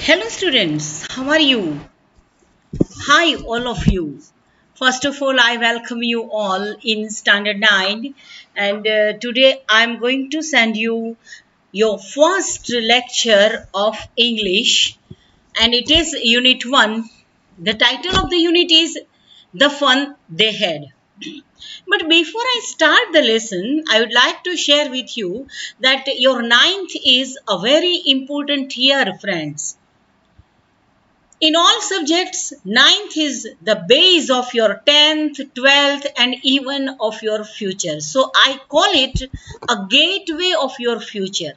Hello students, how are you? Hi all of you. First of all, I welcome you all in Standard 9 and today I'm going to send you your first lecture of English and it is Unit 1. The title of the unit is The Fun They Had. But before I start the lesson, I would like to share with you that your ninth is a very important year, friends. In all subjects, ninth is the base of your 10th, 12th and even of your future. So I call it a gateway of your future.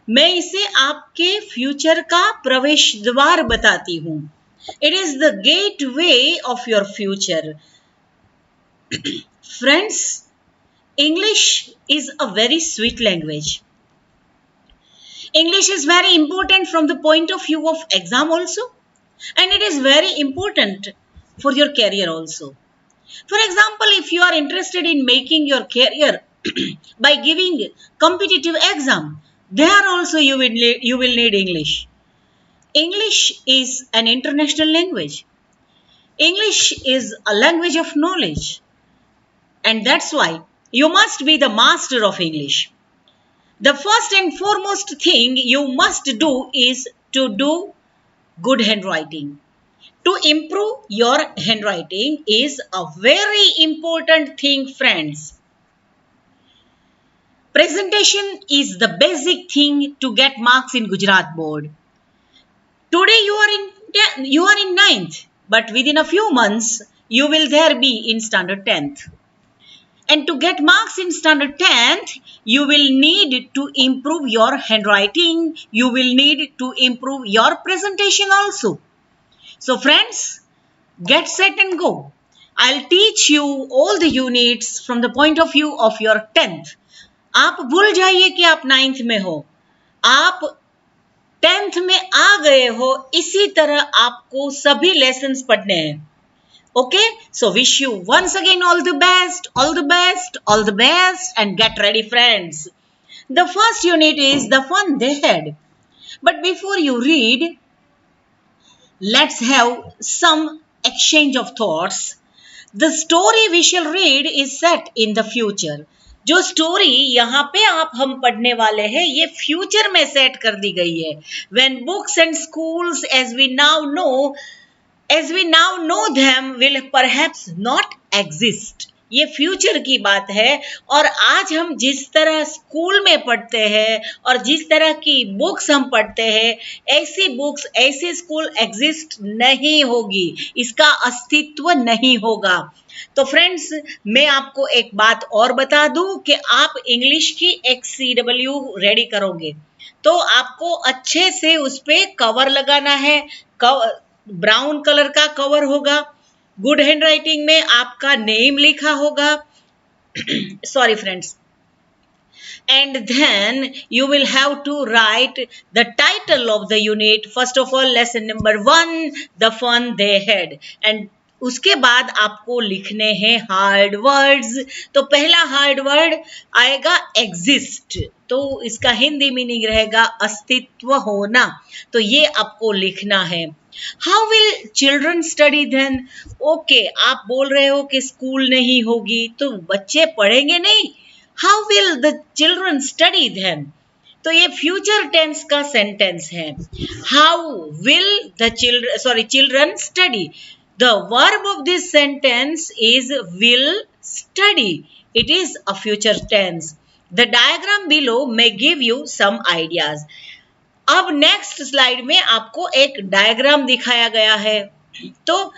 मैं इसे आपके future का प्रवेश द्वार बताती हूँ. It is the gateway of your future. Friends, English is a very sweet language. English is very important from the point of view of exam also. And it is very important for your career also. For example, if you are interested in making your career by giving competitive exam, there also you will need English. English is an international language. English is a language of knowledge. And that's why you must be the master of English. The first and foremost thing you must do is to do good handwriting. To improve your handwriting is a very important thing, friends. Presentation is the basic thing to get marks in Gujarat board. Today you are in ninth, but within a few months you will there be in standard 10th. And to get marks in standard 10th, you will need to improve your handwriting. You will need to improve your presentation also. So friends, get set and go. I'll teach you all the units from the point of view of your 10th. आप भूल जाइए कि आप 9th में हो. आप 10th में आ गए हो, इसी तरह आपको सभी lessons पढ़ने हैं. Okay, so wish you once again all the best, all the best, all the best and get ready friends. The first unit is the fun they had. But before you read, let's have some exchange of thoughts. The story we shall read is set in the future. जो story यहाँ पे आप हम पढ़ने वाले हैं ये future में सेट कर दी गई है. When books and schools as we now know them will perhaps not exist. ये फ्यूचर की बात है और आज हम जिस तरह स्कूल में पढ़ते हैं और जिस तरह की बुक्स हम पढ़ते हैं ऐसी बुक्स ऐसे स्कूल एग्जिस्ट नहीं होगी, इसका अस्तित्व नहीं होगा. तो फ्रेंड्स मैं आपको एक बात और बता दूं कि आप इंग्लिश की एक CW रेडी करोगे तो आपको अच्छे से उस पे कवर लगाना है. ब्राउन कलर का कवर होगा. गुड हैंडराइटिंग में आपका नेम लिखा होगा. Sorry friends. And then you will have to write the title of the unit. First of all, lesson number 1, the fun they had. And उसके बाद आपको लिखने हैं हार्ड वर्ड्स. तो पहला हार्ड वर्ड आएगा एग्जिस्ट, तो इसका हिंदी मीनिंग रहेगा अस्तित्व होना. तो ये आपको लिखना है. How will children study then? Okay, आप बोल रहे हो कि स्कूल नहीं होगी तो बच्चे पढ़ेंगे नहीं. How will the children study then? तो ये फ्यूचर टेंस का सेंटेंस है. How will the children study? The verb of this sentence is will study. It is a future tense. The diagram below may give you some ideas. अब next slide में आपको एक diagram दिखाया गया है. तो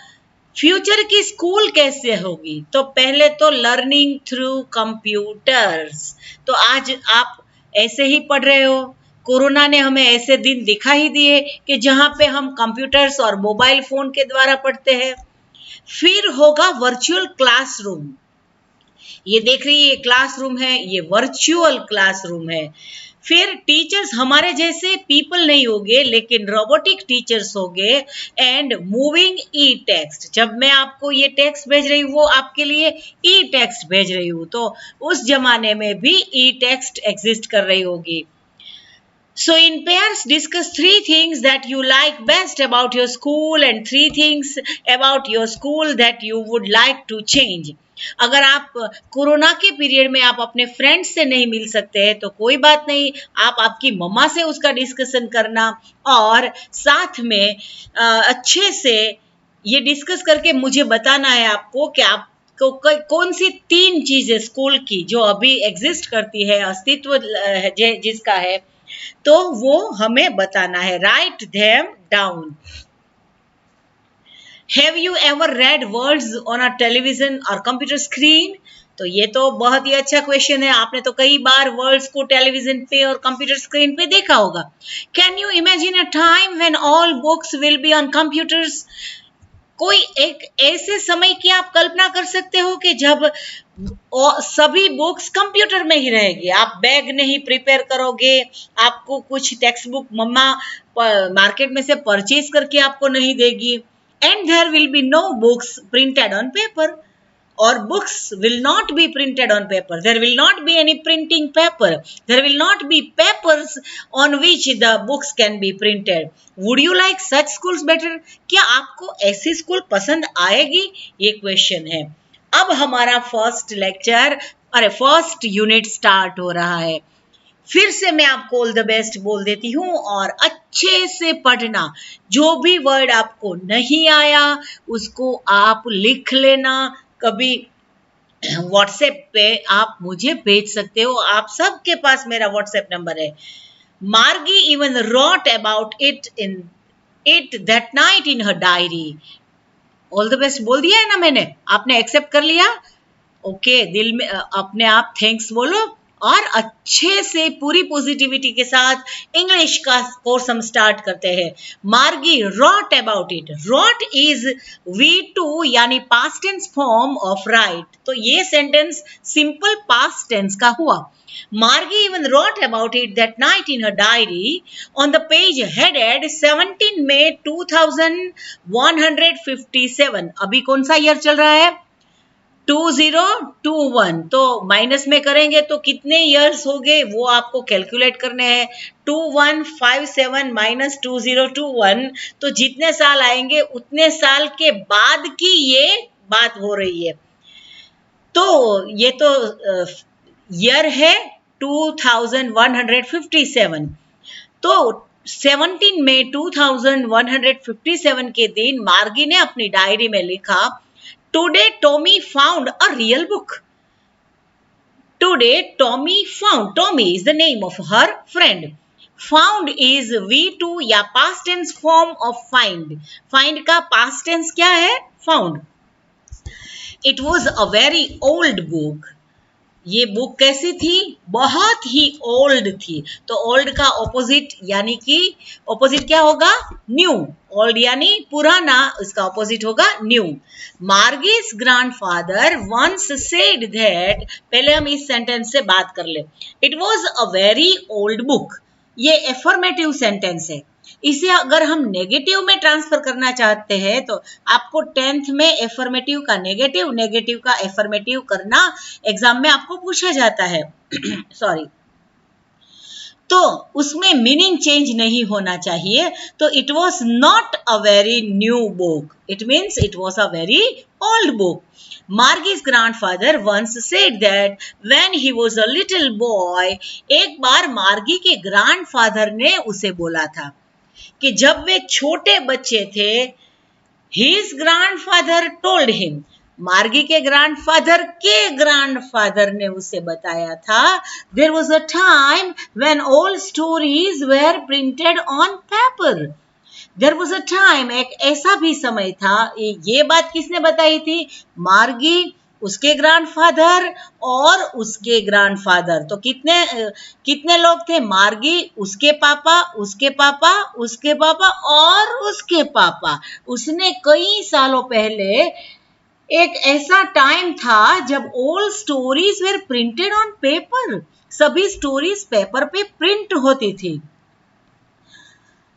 फ्यूचर की स्कूल कैसे होगी? तो पहले तो लर्निंग थ्रू कंप्यूटर्स. तो आज आप ऐसे ही पढ़ रहे हो. कोरोना ने हमें ऐसे दिन दिखा ही दिए कि जहां पे हम कंप्यूटर्स और मोबाइल फोन के द्वारा पढ़ते हैं. फिर होगा वर्चुअल क्लासरूम. ये देख रही है, ये क्लासरूम है, ये वर्चुअल क्लासरूम है. फिर टीचर्स हमारे जैसे पीपल नहीं होंगे लेकिन रोबोटिक टीचर्स होंगे. And moving E text. जब मैं आपको ये टेक्स्ट भेज रही हूँ वो आपके लिए ई टेक्स्ट भेज रही हूँ, तो उस जमाने में भी ई टेक्स्ट एग्जिस्ट कर रही होगी. So in pairs, discuss 3 things that you like best about your school and 3 things about your school that you would like to change. अगर आप कोरोना के पीरियड में आप अपने फ्रेंड्स से नहीं मिल सकते हैं तो कोई बात नहीं, आप आपकी मम्मा से उसका डिस्कशन करना और साथ में अच्छे से ये डिस्कस करके मुझे बताना है आपको कि आप कौन सी 3 चीजें स्कूल की जो अभी एग्जिस्ट करती है, अस्तित्व जिसका है, तो वो हमें बताना है. Write them down. Have you ever read words on a television और कंप्यूटर स्क्रीन? तो ये तो बहुत ही अच्छा क्वेश्चन है. आपने तो कई बार वर्ड्स को टेलीविजन पे और कंप्यूटर स्क्रीन पे देखा होगा. Can you imagine a time when all books will be on computers? कोई एक ऐसे समय की आप कल्पना कर सकते हो कि जब सभी बुक्स कंप्यूटर में ही रहेगी. आप बैग नहीं प्रिपेयर करोगे, आपको कुछ टेक्स्ट बुक मम्मा मार्केट में से परचेज करके आपको नहीं देगी. And there will be no books printed on paper, or books will not be printed on paper. There will not be any printing paper. There will not be papers on which the books can be printed. Would you like such schools better? क्या आपको ऐसी school पसंद आएगी? ये question है. अब हमारा first unit start हो रहा है. फिर से मैं आपको ऑल द बेस्ट बोल देती हूँ और अच्छे से पढ़ना. जो भी वर्ड आपको नहीं आया उसको आप लिख लेना. कभी व्हाट्सएप पे आप मुझे भेज सकते हो. आप सबके पास मेरा व्हाट्सएप नंबर है. Margie even wrote about it that night in her diary. All the best बोल दिया है ना मैंने? आपने एक्सेप्ट कर लिया? ओके, दिल में अपने आप थैंक्स बोलो और अच्छे से पूरी पॉजिटिविटी के साथ इंग्लिश का कोर्स हम स्टार्ट करते हैं. Margie wrote about it. Wrote is V2 यानी past tense form of write. तो ये सेंटेंस सिंपल पास्ट टेंस का हुआ. Margie even wrote about it that night in her diary on the page headed 17 May 2157. अभी कौन सा year चल रहा है? 2021. तो माइनस में करेंगे तो कितने इयर्स हो गए वो आपको कैलकुलेट करने हैं. 2157 माइनस 2021, तो जितने साल आएंगे उतने साल के बाद की ये बात हो रही है. तो ये तो ईयर है 2157. तो 17 मई 2157 के दिन मार्गी ने अपनी डायरी में लिखा, Today Tommy found a real book. Today Tommy found. Tommy is the name of her friend. Found is V2 या past tense form of find. Find का past tense क्या है? Found. It was a very old book. ये book कैसी थी? बहुत ही old थी. तो ओल्ड का ऑपोजिट यानी कि ऑपोजिट क्या होगा? न्यू. ओल्ड यानी पुराना, इसका ऑपोजिट होगा new. Margie's grandfather once said that. पहले हम इस सेंटेंस से बात कर ले. It was a very old book. ये एफर्मेटिव सेंटेंस है. इसे अगर हम नेगेटिव में ट्रांसफर करना चाहते हैं तो आपको 10th में एफर्मेटिव का नेगेटिव, नेगेटिव का एफर्मेटिव करना एग्जाम में आपको पूछा जाता है. सॉरी. तो उसमें मीनिंग चेंज नहीं होना चाहिए. तो it was not a very new book. It means it was a very old book. Margie's grandfather once said that when he was a little boy, एक बार मार्गी के ग्रैंडफादर ने उसे बोला था कि जब वे छोटे बच्चे थे, his grandfather told him. मार्गी के ग्रैंडफादर ने उसे बताया था, there was a time when all stories were printed on paper. There was a time, एक ऐसा भी समय था. ये बात किसने बताई थी? मार्गी, उसके ग्रैंडफादर और उसके ग्रैंडफादर. तो कितने लोग थे? मार्गी, उसके पापा, उसके पापा, उसके पापा और उसके पापा. उसने कई सालों पहले एक ऐसा टाइम था जब all stories were printed on paper. सभी स्टोरीज पेपर पे प्रिंट होती थी.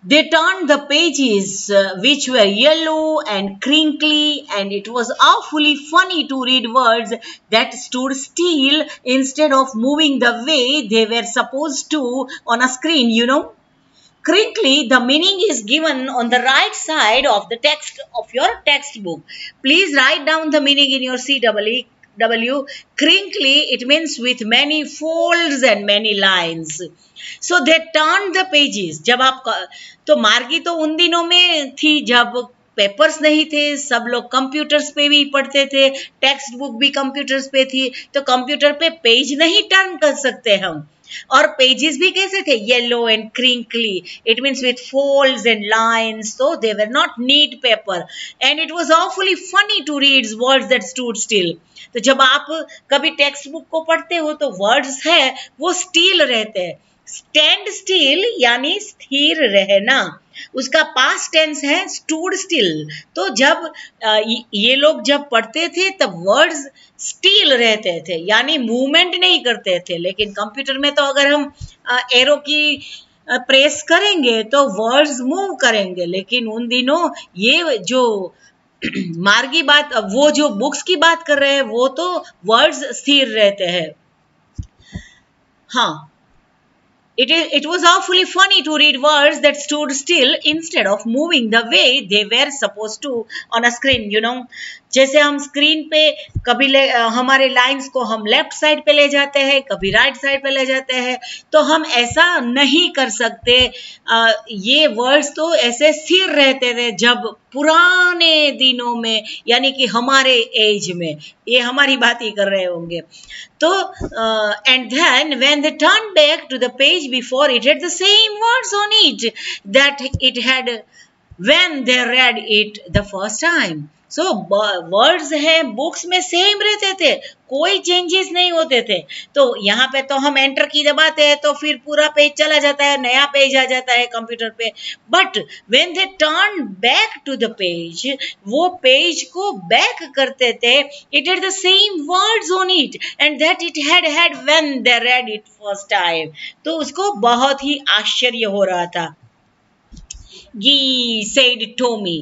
They turned the pages, which were yellow and crinkly, and it was awfully funny to read words that stood still instead of moving the way they were supposed to on a screen, you know. Crinkly, the meaning is given on the right side of the text of your textbook. Please write down the meaning in your CWW. Crinkly, it means with many folds and many lines. So they turned the pages. जब आप तो मार्गी तो उन दिनों में थी जब पेपर्स नहीं थे, सब लोग कंप्यूटर्स पे भी पढ़ते थे, टेक्स्ट बुक भी कंप्यूटर्स पे थी, तो कंप्यूटर पे पेज नहीं टर्न कर सकते हम. और पेजेस भी कैसे थे? Yellow and crinkly. It means with folds and lines. So they were not neat paper and it was awfully funny to read words that stood still. तो जब आप कभी टेक्स्ट बुक को पढ़ते हो तो वर्ड्स है वो स्टिल रहते हैं. स्टैंड स्टिल यानी स्थिर रहना, उसका पास्ट टेंस है स्टूड स्टिल. तो जब ये लोग जब पढ़ते थे तब वर्ड्स स्टिल रहते थे, यानी मूवमेंट नहीं करते थे. लेकिन कंप्यूटर में तो अगर हम एरो की प्रेस करेंगे तो वर्ड्स मूव करेंगे. लेकिन उन दिनों ये जो मार्गी बात, वो जो बुक्स की बात कर रहे हैं वो तो वर्ड्स स्थिर रहते हैं. हाँ, it was awfully funny to read words that stood still instead of moving the way they were supposed to on a screen, you know. जैसे हम स्क्रीन पे कभी हमारे लाइंस को हम लेफ्ट साइड पे ले जाते हैं, कभी राइट साइड पे ले जाते हैं, तो हम ऐसा नहीं कर सकते. ये वर्ड्स तो ऐसे स्थिर रहते थे जब पुराने दिनों में, यानी कि हमारे एज में, ये हमारी बात ही कर रहे होंगे. तो and then when they turn back to the page before it had the same words on it that it had when they read it the first time. So words है बुक्स में सेम रहते थे, कोई changes नहीं होते थे. तो यहाँ पे तो हम एंटर की दबाते हैं तो फिर पूरा पेज चला जाता है, नया पेज आ जाता है कंप्यूटर पे. But when they turn back to the page, वो पेज को बैक करते थे, it had the same words on it and that it had when they read it first time. तो उसको बहुत ही आश्चर्य हो रहा था. Gee, said Tommy.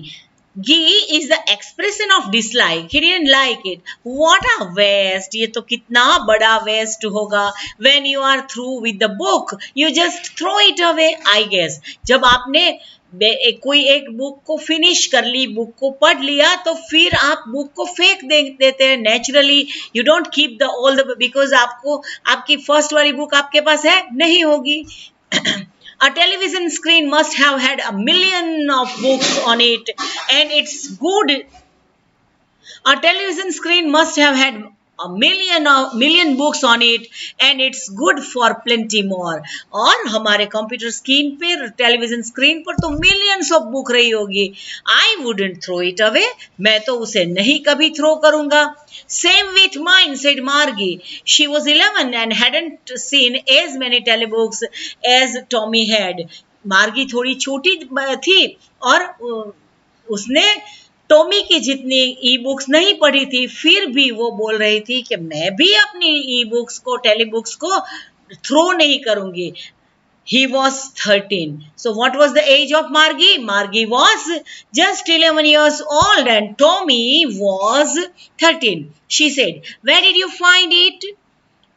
Gee is the expression of dislike. He didn't like it. What a waste. ये तो कितना बड़ा waste होगा. When you are through with the book, you just throw it away, I guess. जब आपने कोई एक book को फिनिश कर ली, बुक को पढ़ लिया, तो फिर आप बुक को फेंक देते हैं. Naturally you don't keep the all the, because आपको आपकी फर्स्ट वाली बुक आपके पास है नहीं होगी. A television screen must have had a million of books on it, and it's good. A television screen must have had a million books on it, and it's good for plenty more. और हमारे computer screen पे, television screen पर तो millions of book रही होगी. I wouldn't throw it away. मैं तो उसे नहीं कभी थ्रो करूँगा. Same with mine, said Margie. She was 11 and hadn't seen as many telebooks as Tommy had. मार्गी थोड़ी छोटी थी और उसने टॉमी की जितनी ई बुक्स नहीं पढ़ी थी, फिर भी वो बोल रही थी कि मैं भी अपनी ई बुक्स को, टेलीबुक्स को थ्रो नहीं करूंगी. He was 13. So what was the age of Margie? Margie was just 11 years old and Tommy was 13. She said, where did you find it?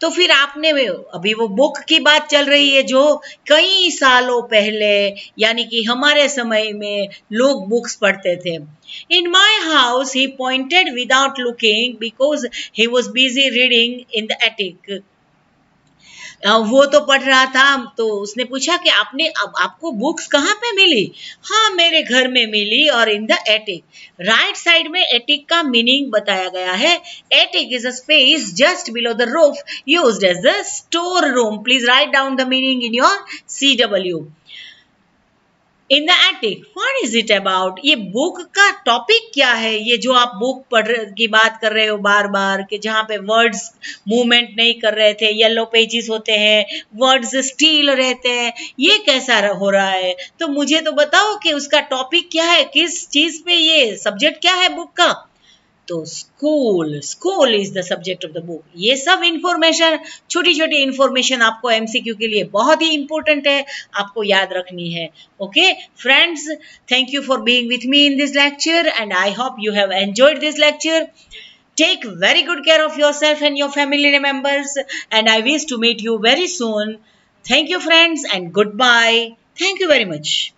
तो फिर आपने, अभी वो बुक की बात चल रही है जो कई सालों पहले, यानी कि हमारे समय में लोग बुक्स पढ़ते थे. In my house, he pointed without looking because he was busy reading in the attic. वो तो पढ़ रहा था, तो उसने पूछा कि आपको बुक्स कहाँ पे मिली? हाँ, मेरे घर में मिली और in the attic. Right side में एटिक का मीनिंग बताया गया है. Attic is a space just below the roof used as the store room. Please write down the meaning in your CW. In the attic, what is it about? ये book का topic क्या है? ये जो आप बुक पढ़ की बात कर रहे हो बार बार, कि जहाँ पे वर्ड्स मूवमेंट नहीं कर रहे थे, येलो पेजेस होते हैं, वर्ड्स स्टील रहते हैं, ये कैसा हो रहा है? तो मुझे तो बताओ कि उसका टॉपिक क्या है, किस चीज पे, ये सब्जेक्ट क्या है बुक का? तो school school is the subject of the book. ये सब इंफॉर्मेशन, छोटी छोटी इंफॉर्मेशन आपको एमसीक्यू के लिए बहुत ही इंपॉर्टेंट है, आपको याद रखनी है। Okay friends, thank you for being with me in this lecture and I hope you have enjoyed this lecture. Take very good care of yourself and your family members, and I wish to meet you very soon. Thank you friends and goodbye. Thank you very much.